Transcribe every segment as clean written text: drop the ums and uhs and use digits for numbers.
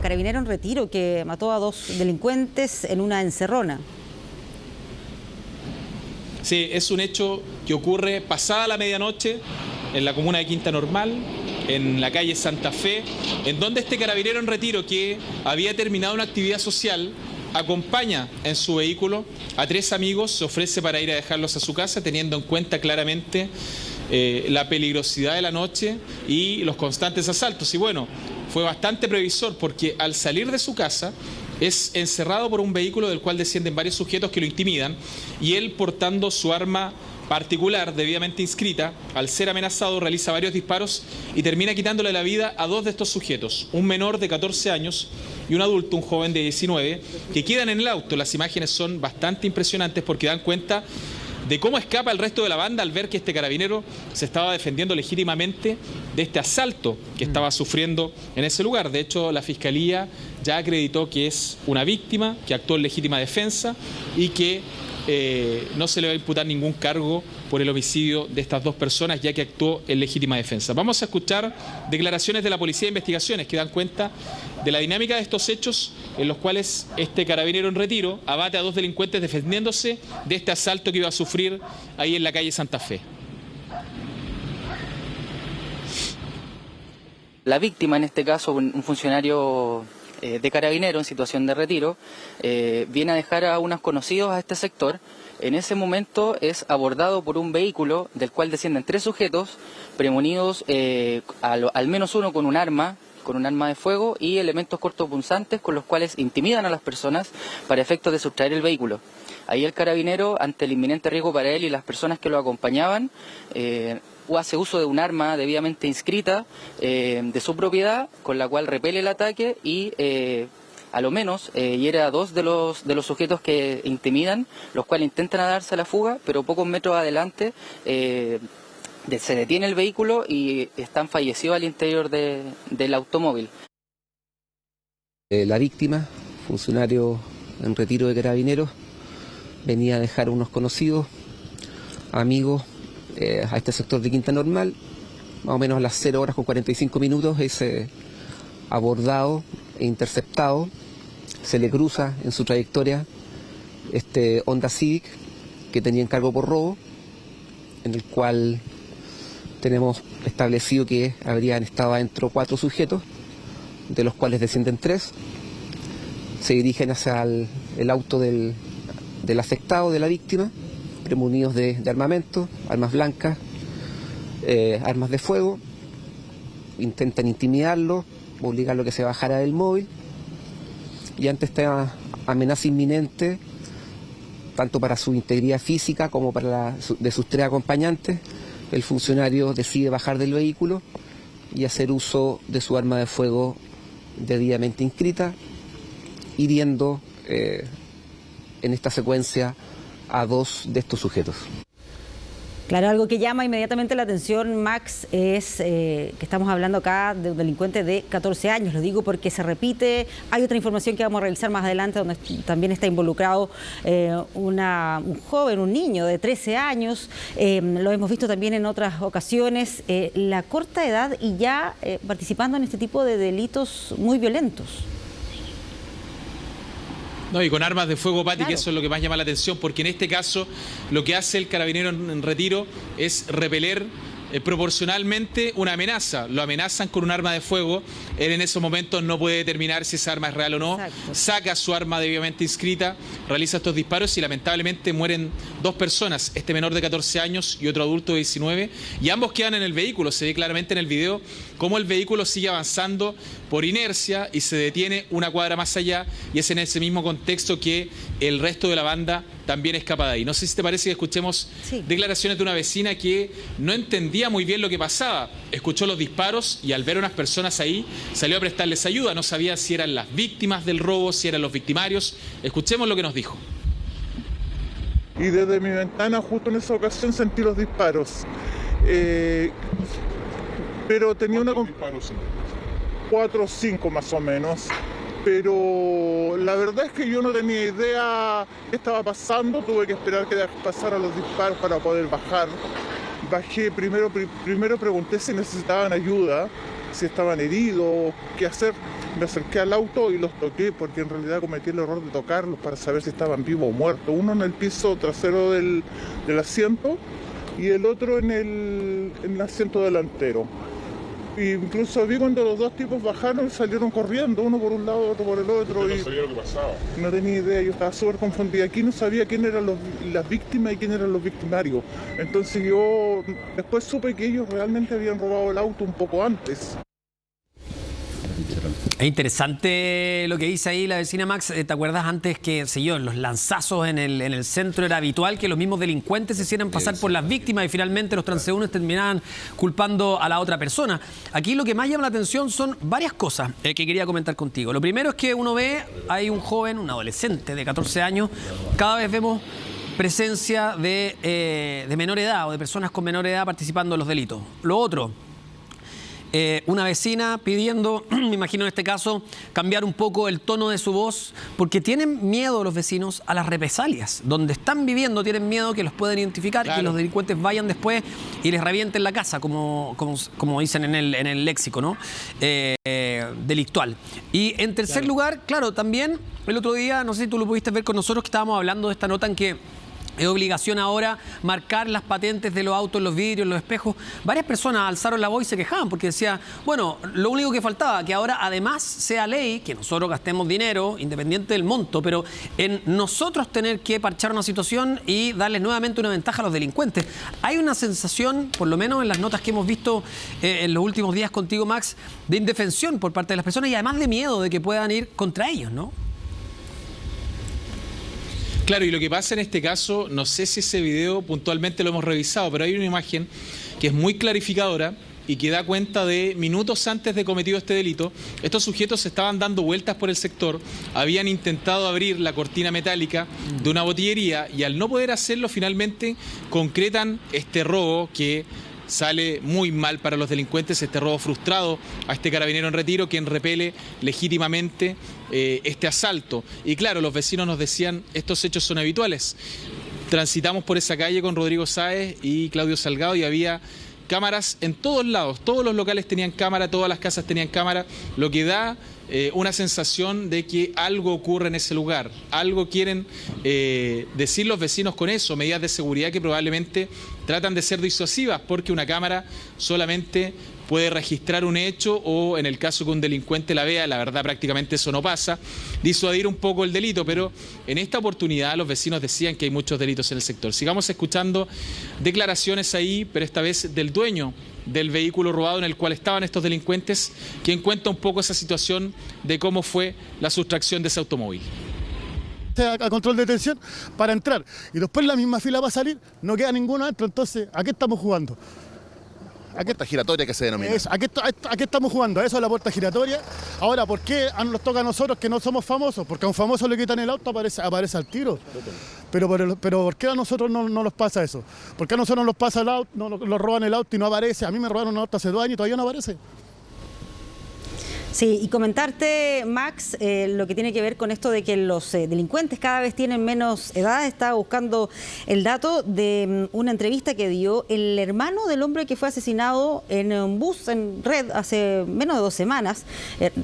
carabinero en Retiro que mató a 2 delincuentes en una encerrona. Sí, es un hecho que ocurre pasada la medianoche en la comuna de Quinta Normal, en la calle Santa Fe, en donde este carabinero en Retiro, que había terminado una actividad social, acompaña en su vehículo a 3 amigos, se ofrece para ir a dejarlos a su casa, teniendo en cuenta claramente la peligrosidad de la noche y los constantes asaltos. Y bueno, fue bastante previsor porque al salir de su casa es encerrado por un vehículo del cual descienden varios sujetos que lo intimidan, y él, portando su arma particular debidamente inscrita, al ser amenazado realiza varios disparos y termina quitándole la vida a 2 de estos sujetos, un menor de 14 años y un adulto, un joven de 19, que quedan en el auto. Las imágenes son bastante impresionantes porque dan cuenta de cómo escapa el resto de la banda al ver que este carabinero se estaba defendiendo legítimamente de este asalto que estaba sufriendo en ese lugar. De hecho, la Fiscalía ya acreditó que es una víctima, que actuó en legítima defensa y que no se le va a imputar ningún cargo por el homicidio de estas 2 personas, ya que actuó en legítima defensa. Vamos a escuchar declaraciones de la Policía de Investigaciones que dan cuenta de la dinámica de estos hechos en los cuales este carabinero en Retiro abate a 2 delincuentes defendiéndose de este asalto que iba a sufrir ahí en la calle Santa Fe. La víctima, en este caso un funcionario de carabinero en situación de retiro, viene a dejar a unos conocidos a este sector. En ese momento es abordado por un vehículo del cual descienden 3 sujetos premonidos, al menos uno con un arma de fuego y elementos cortopunzantes con los cuales intimidan a las personas para efectos de sustraer el vehículo. Ahí el carabinero, ante el inminente riesgo para él y las personas que lo acompañaban, hace uso de un arma debidamente inscrita de su propiedad, con la cual repele el ataque y a lo menos hiere a 2 de los sujetos que intimidan, los cuales intentan darse a la fuga, pero pocos metros adelante se detiene el vehículo y están fallecidos al interior del automóvil. La víctima, funcionario en retiro de carabineros, venía a dejar unos conocidos, amigos, a este sector de Quinta Normal. Más o menos a las 0 horas con 45 minutos es abordado e interceptado. Se le cruza en su trayectoria este Honda Civic que tenía encargo por robo, en el cual tenemos establecido que habrían estado adentro 4 sujetos, de los cuales descienden 3. Se dirigen hacia el auto del afectado, de la víctima, premunidos de armamento, armas blancas, armas de fuego. Intentan intimidarlo, obligarlo a que se bajara del móvil, y ante esta amenaza inminente, tanto para su integridad física como para de sus 3 acompañantes, el funcionario decide bajar del vehículo y hacer uso de su arma de fuego debidamente inscrita, hiriendo en esta secuencia a 2 de estos sujetos. Claro, algo que llama inmediatamente la atención, Max, es que estamos hablando acá de un delincuente de 14 años. Lo digo porque se repite. Hay otra información que vamos a realizar más adelante donde también está involucrado un joven, un niño de 13 años. Lo hemos visto también en otras ocasiones. La corta edad y ya participando en este tipo de delitos muy violentos. No, y con armas de fuego, Pati, claro, que eso es lo que más llama la atención, porque en este caso lo que hace el carabinero en retiro es repeler proporcionalmente una amenaza. Lo amenazan con un arma de fuego, él en esos momentos no puede determinar si esa arma es real o no. Exacto. Saca su arma debidamente inscrita, realiza estos disparos y lamentablemente mueren 2 personas, este menor de 14 años y otro adulto de 19, y ambos quedan en el vehículo. Se ve claramente en el video cómo el vehículo sigue avanzando por inercia y se detiene una cuadra más allá, y es en ese mismo contexto que el resto de la banda también escapa de ahí. No sé si te parece que escuchemos declaraciones de una vecina que no entendía muy bien lo que pasaba. Escuchó los disparos y al ver a unas personas ahí salió a prestarles ayuda. No sabía si eran las víctimas del robo, si eran los victimarios. Escuchemos lo que nos dijo. Y desde mi ventana justo en esa ocasión sentí los disparos. Pero tenía una... 4 o 5 más o menos. Pero la verdad es que yo no tenía idea qué estaba pasando, tuve que esperar que pasaran los disparos para poder bajar. Bajé, primero pregunté si necesitaban ayuda, si estaban heridos, qué hacer. Me acerqué al auto y los toqué porque en realidad cometí el error de tocarlos para saber si estaban vivos o muertos. Uno en el piso trasero del asiento y el otro en el asiento delantero. E incluso vi cuando los dos tipos bajaron y salieron corriendo, uno por un lado, otro por el otro. No sabía lo que pasaba. No tenía idea, yo estaba súper confundida. Aquí no sabía quién eran las víctimas y quién eran los victimarios. Entonces yo después supe que ellos realmente habían robado el auto un poco antes. Es interesante lo que dice ahí la vecina Max. ¿Te acuerdas antes que, sé yo, los lanzazos en el centro era habitual que los mismos delincuentes se hicieran pasar por las víctimas y finalmente los transeúntes terminaban culpando a la otra persona? Aquí lo que más llama la atención son varias cosas que quería comentar contigo. Lo primero es que uno ve, hay un joven, un adolescente de 14 años, cada vez vemos presencia de menor edad o de personas con menor edad participando en los delitos. Lo otro, una vecina pidiendo, me imagino en este caso, cambiar un poco el tono de su voz, porque tienen miedo los vecinos a las represalias. Donde están viviendo tienen miedo que los puedan identificar, claro, y que los delincuentes vayan después y les revienten la casa, como dicen en el léxico, ¿no? Delictual. Y en tercer lugar, claro, también el otro día, no sé si tú lo pudiste ver con nosotros, que estábamos hablando de esta nota en que es obligación ahora marcar las patentes de los autos, los vidrios, los espejos. Varias personas alzaron la voz y se quejaban porque decía, bueno, lo único que faltaba, que ahora además sea ley, que nosotros gastemos dinero, independiente del monto, pero en nosotros tener que parchar una situación y darles nuevamente una ventaja a los delincuentes. Hay una sensación, por lo menos en las notas que hemos visto en los últimos días contigo, Max, de indefensión por parte de las personas y además de miedo de que puedan ir contra ellos, ¿no? Claro, y lo que pasa en este caso, no sé si ese video puntualmente lo hemos revisado, pero hay una imagen que es muy clarificadora y que da cuenta de minutos antes de cometido este delito. Estos sujetos estaban dando vueltas por el sector, habían intentado abrir la cortina metálica de una botillería y al no poder hacerlo, finalmente concretan este robo que sale muy mal para los delincuentes, este robo frustrado a este carabinero en retiro, quien repele legítimamente este asalto. Y claro, los vecinos nos decían, estos hechos son habituales. Transitamos por esa calle con Rodrigo Sáez y Claudio Salgado y había cámaras en todos lados, todos los locales tenían cámara, todas las casas tenían cámara, lo que da una sensación de que algo ocurre en ese lugar, algo quieren decir los vecinos con eso, medidas de seguridad que probablemente tratan de ser disuasivas, porque una cámara solamente puede registrar un hecho o, en el caso que un delincuente la vea, la verdad prácticamente eso no pasa, disuadir un poco el delito, pero en esta oportunidad los vecinos decían que hay muchos delitos en el sector. Sigamos escuchando declaraciones ahí, pero esta vez del dueño del vehículo robado en el cual estaban estos delincuentes, quien cuenta un poco esa situación de cómo fue la sustracción de ese automóvil. A control de detención para entrar y después la misma fila va a salir, no queda ninguno adentro, entonces ¿a qué estamos jugando? ¿A qué puerta giratoria que se denomina? ¿A qué estamos jugando? Eso es la puerta giratoria. Ahora, ¿por qué nos toca a nosotros que no somos famosos? Porque a un famoso le quitan el auto, aparece al tiro. Pero ¿por qué a nosotros no nos pasa eso? ¿Por qué a nosotros nos pasa el auto, nos roban el auto y no aparece? A mí me robaron un auto hace 2 años y todavía no aparece. Sí, y comentarte, Max, lo que tiene que ver con esto de que los delincuentes cada vez tienen menos edad. Estaba buscando el dato de una entrevista que dio el hermano del hombre que fue asesinado en un bus en Red hace menos de 2 semanas.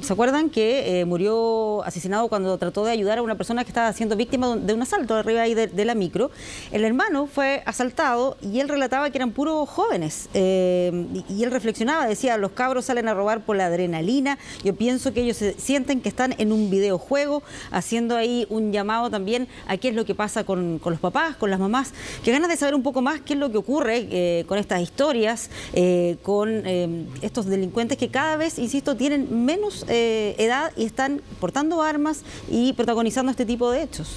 ¿Se acuerdan que murió asesinado cuando trató de ayudar a una persona que estaba siendo víctima de un asalto arriba ahí de la micro? El hermano fue asaltado y él relataba que eran puros jóvenes. Y él reflexionaba, decía, los cabros salen a robar por la adrenalina. Yo pienso que ellos se sienten que están en un videojuego, haciendo ahí un llamado también a qué es lo que pasa con los papás, con las mamás, que ganas de saber un poco más qué es lo que ocurre con estas historias, con estos delincuentes que cada vez, insisto, tienen menos edad y están portando armas y protagonizando este tipo de hechos.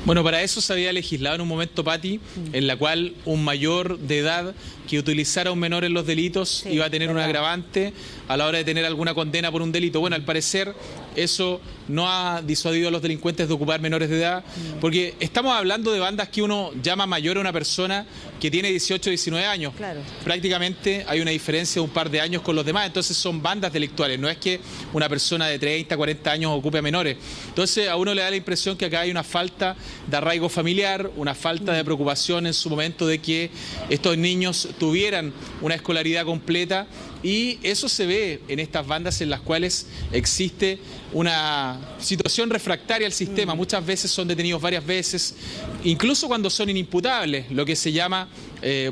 Bueno, para eso se había legislado en un momento, Pati, en la cual un mayor de edad que utilizara a un menor en los delitos iba a tener un agravante a la hora de tener alguna condena por un delito. Bueno, al parecer eso no ha disuadido a los delincuentes de ocupar menores de edad, porque estamos hablando de bandas que uno llama mayor a una persona que tiene 18 o 19 años. Claro. Prácticamente hay una diferencia de un par de años con los demás, entonces son bandas delictuales, no es que una persona de 30, 40 años ocupe a menores. Entonces a uno le da la impresión que acá hay una falta de arraigo familiar, una falta de preocupación en su momento de que estos niños tuvieran una escolaridad completa y eso se ve en estas bandas en las cuales existe una situación refractaria al sistema. Muchas veces son detenidos varias veces, incluso cuando son inimputables, lo que se llama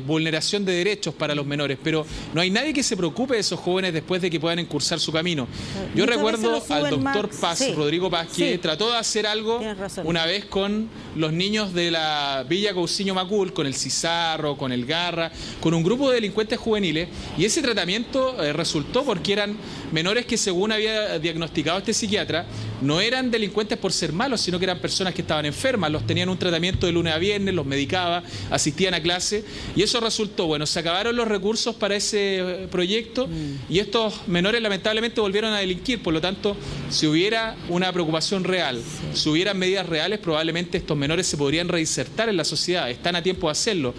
vulneración de derechos para los menores, pero no hay nadie que se preocupe de esos jóvenes después de que puedan encursar su camino. Yo recuerdo al doctor Paz, Rodrigo Paz, que trató de hacer algo una vez con los niños de la Villa Cousiño Macul, con el Cizarro, con el Garra, con un grupo de delincuentes juveniles, y ese tratamiento resultó porque eran menores que, según había diagnosticado este psiquiatra, no eran delincuentes por ser malos, sino que eran personas que estaban enfermas, los tenían un tratamiento de lunes a viernes, los medicaba, asistían a clase, y eso resultó, bueno, se acabaron los recursos para ese proyecto y estos menores lamentablemente volvieron a delinquir. Por lo tanto, si hubiera una preocupación real, si hubieran medidas reales, probablemente estos menores se podrían reinsertar en la sociedad, están a tiempo de hacerlo.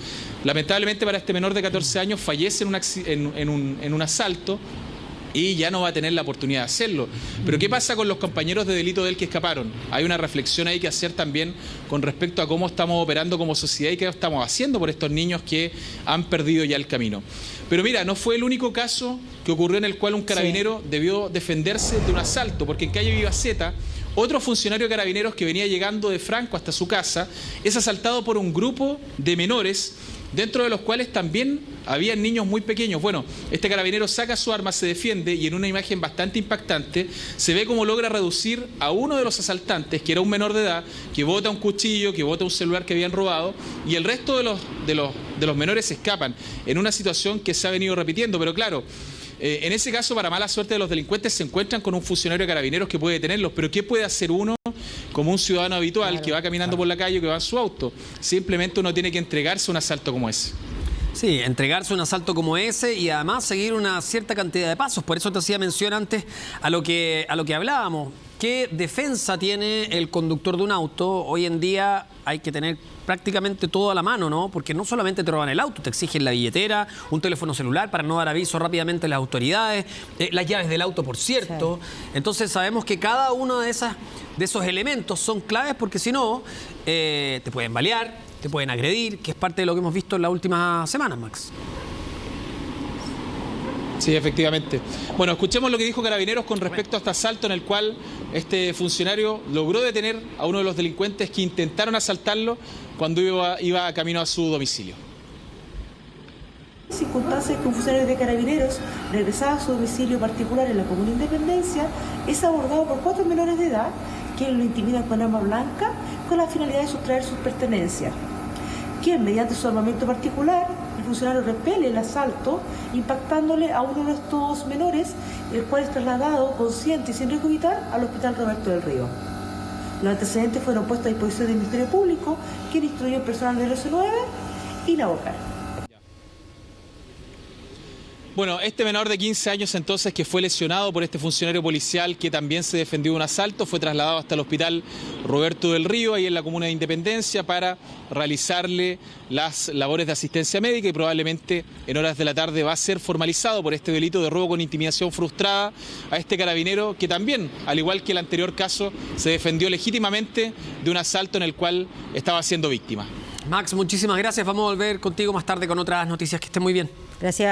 Lamentablemente para este menor de 14 años fallece en un asalto y ya no va a tener la oportunidad de hacerlo. Pero ¿qué pasa con los compañeros de delito de él que escaparon? Hay una reflexión ahí que hacer también con respecto a cómo estamos operando como sociedad y qué estamos haciendo por estos niños que han perdido ya el camino. Pero mira, no fue el único caso que ocurrió en el cual un carabinero debió defenderse de un asalto, porque en calle Vivaceta, otro funcionario de carabineros que venía llegando de Franco hasta su casa es asaltado por un grupo de menores, dentro de los cuales también había niños muy pequeños. Bueno, este carabinero saca su arma, se defiende y en una imagen bastante impactante se ve cómo logra reducir a uno de los asaltantes, que era un menor de edad, que bota un cuchillo, que bota un celular que habían robado, y el resto de los menores escapan en una situación que se ha venido repitiendo. Pero claro, en ese caso, para mala suerte de los delincuentes, se encuentran con un funcionario de carabineros que puede detenerlos. Pero ¿qué puede hacer uno como un ciudadano habitual que va caminando por la calle o que va en su auto? Simplemente uno tiene que entregarse a un asalto como ese. Sí, entregarse a un asalto como ese y además seguir una cierta cantidad de pasos. Por eso te hacía mención antes a lo que hablábamos. ¿Qué defensa tiene el conductor de un auto? Hoy en día hay que tener prácticamente todo a la mano, ¿no? Porque no solamente te roban el auto, te exigen la billetera, un teléfono celular para no dar aviso rápidamente a las autoridades, las llaves del auto, por cierto. Sí. Entonces sabemos que cada uno de esos elementos son claves, porque si no, te pueden balear, te pueden agredir, que es parte de lo que hemos visto en las últimas semanas, Max. Sí, efectivamente. Bueno, escuchemos lo que dijo Carabineros con respecto a este asalto en el cual este funcionario logró detener a uno de los delincuentes que intentaron asaltarlo cuando iba camino a su domicilio. Circunstancias que un funcionario de Carabineros regresaba a su domicilio particular en la comuna Independencia es abordado por 4 menores de edad que lo intimidan con arma blanca con la finalidad de sustraer sus pertenencias. Quien, mediante su armamento particular, el funcionario repele el asalto, impactándole a uno de estos menores, el cual es trasladado consciente y sin recubitar al Hospital Roberto del Río. Los antecedentes fueron puestos a disposición del Ministerio Público, quien instruyó al personal del RC9 y la vocal. Bueno, este menor de 15 años entonces, que fue lesionado por este funcionario policial que también se defendió de un asalto, fue trasladado hasta el Hospital Roberto del Río, ahí en la comuna de Independencia, para realizarle las labores de asistencia médica, y probablemente en horas de la tarde va a ser formalizado por este delito de robo con intimidación frustrada a este carabinero que también, al igual que el anterior caso, se defendió legítimamente de un asalto en el cual estaba siendo víctima. Max, muchísimas gracias. Vamos a volver contigo más tarde con otras noticias. Que estén muy bien. Gracias.